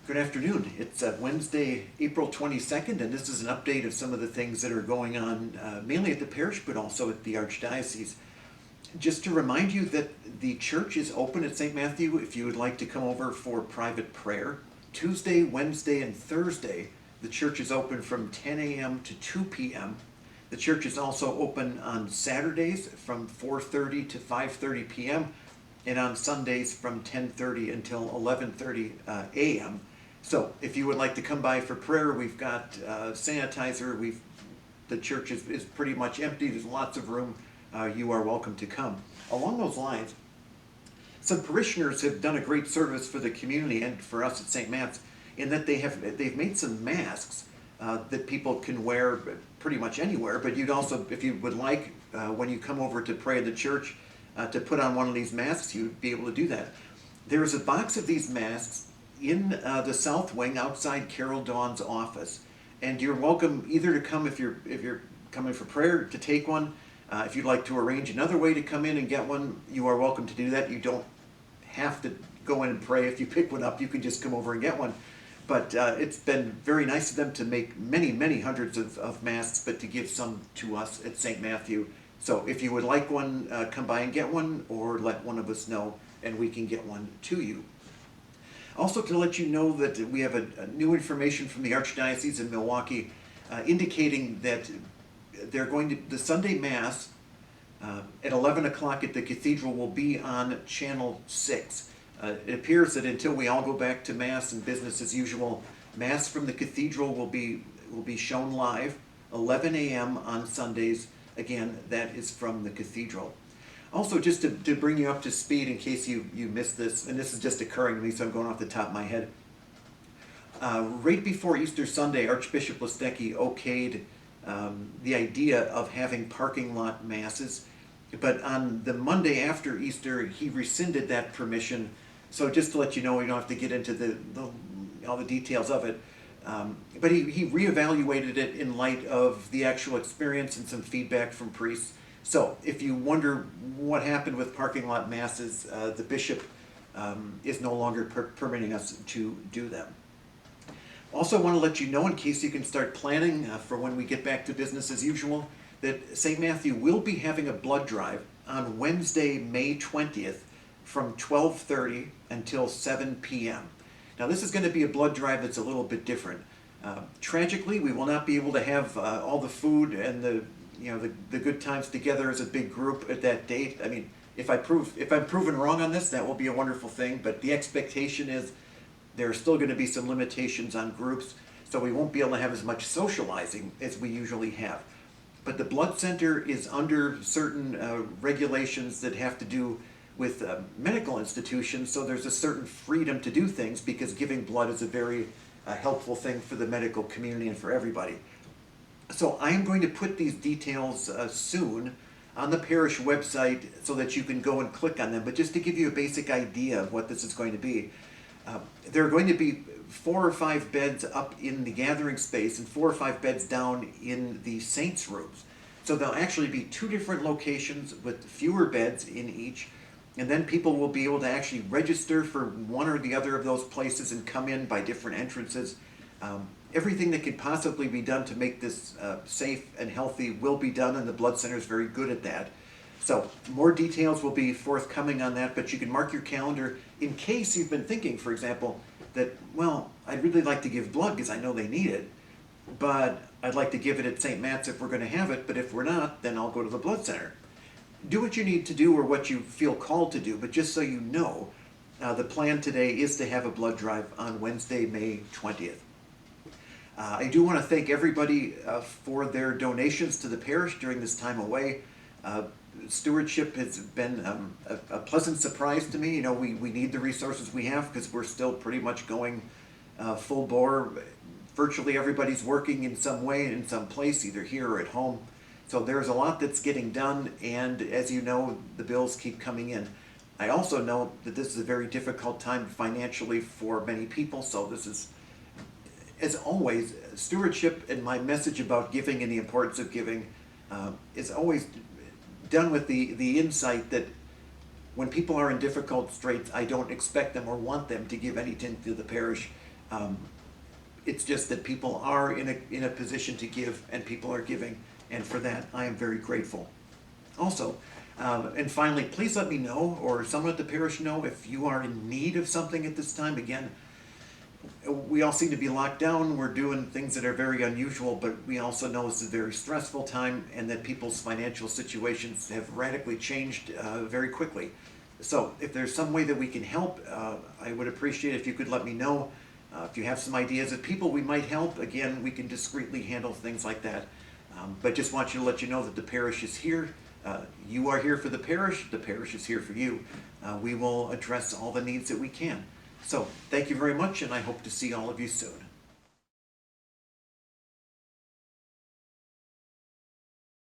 Good afternoon. It's Wednesday, April 22nd, and this is an update of some of the things that are going on, mainly at the parish, but also at the Archdiocese. Just to remind you that the church is open at St. Matthew if you would like to come over for private prayer. Tuesday, Wednesday, and Thursday, the church is open from 10 a.m. to 2 p.m. The church is also open on Saturdays from 4:30 to 5:30 p.m. and on Sundays from 10:30 until 11:30 a.m. So if you would like to come by for prayer, we've got sanitizer. The church is pretty much empty. There's lots of room. You are welcome to come. Along those lines, some parishioners have done a great service for the community and for us at St. Matt's in that they've made some masks that people can wear pretty much anywhere. But you'd also, if you would like, when you come over to pray at the church, to put on one of these masks, you'd be able to do that. There's a box of these masks in the south wing outside Carol Dawn's office, and you're welcome either to come if you're coming for prayer to take one. If you'd like to arrange another way to come in and get one, you are welcome to do that. You don't have to go in and pray. If you pick one up, you can just come over and get one. But it's been very nice of them to make many hundreds of masks, but to give some to us at St. Matthew. So if you would like one, come by and get one, or let one of us know and we can get one to you. Also, to let you know that we have a new information from the Archdiocese in Milwaukee indicating that the Sunday Mass at 11 o'clock at the Cathedral will be on Channel 6. It appears that until we all go back to Mass and business as usual, Mass from the Cathedral will be shown live, 11 a.m. on Sundays. Again, that is from the Cathedral. Also, just to bring you up to speed in case you missed this, and this is just occurring to me, so I'm going off the top of my head. Right before Easter Sunday, Archbishop Listecki okayed the idea of having parking lot masses, but on the Monday after Easter, he rescinded that permission. So just to let you know, you don't have to get into all the details of it. But he reevaluated it in light of the actual experience and some feedback from priests. So if you wonder what happened with parking lot masses, the bishop is no longer permitting us to do them. Also want to let you know, in case you can start planning for when we get back to business as usual, that St. Matthew will be having a blood drive on Wednesday, May 20th from 12:30 until 7 p.m. Now this is going to be a blood drive that's a little bit different. Tragically, we will not be able to have all the food and the good times together as a big group at that date. I mean, if I'm proven wrong on this, that will be a wonderful thing, but the expectation is there are still going to be some limitations on groups, so we won't be able to have as much socializing as we usually have. But the blood center is under certain regulations that have to do with medical institutions, so there's a certain freedom to do things because giving blood is a very helpful thing for the medical community and for everybody. So I am going to put these details soon on the parish website so that you can go and click on them. But just to give you a basic idea of what this is going to be, there are going to be 4 or 5 beds up in the gathering space and 4 or 5 beds down in the saints' rooms. So there'll actually be 2 different locations with fewer beds in each. And then people will be able to actually register for one or the other of those places and come in by different entrances. Everything that could possibly be done to make this safe and healthy will be done, and the blood center is very good at that. So more details will be forthcoming on that, but you can mark your calendar in case you've been thinking, for example, that, well, I'd really like to give blood because I know they need it, but I'd like to give it at St. Matt's if we're going to have it, but if we're not, then I'll go to the blood center. Do what you need to do or what you feel called to do, but just so you know, the plan today is to have a blood drive on Wednesday, May 20th. I do want to thank everybody for their donations to the parish during this time away. Stewardship has been a pleasant surprise to me. You know, we need the resources we have because we're still pretty much going full bore. Virtually everybody's working in some way, in some place, either here or at home. So there's a lot that's getting done, and as you know, the bills keep coming in. I also know that this is a very difficult time financially for many people, so this is, as always, stewardship and my message about giving and the importance of giving is always done with the insight that when people are in difficult straits, I don't expect them or want them to give anything to the parish. It's just that people are in a position to give, and people are giving, and for that I am very grateful. Also, and finally, please let me know, or someone at the parish know, if you are in need of something at this time. Again, we all seem to be locked down, we're doing things that are very unusual, but we also know it's a very stressful time, and that people's financial situations have radically changed very quickly. So if there's some way that we can help, I would appreciate it if you could let me know. If you have some ideas of people we might help, again, we can discreetly handle things like that. But just want you to let you know that the parish is here. You are here for the parish is here for you. We will address all the needs that we can. So thank you very much, and I hope to see all of you soon.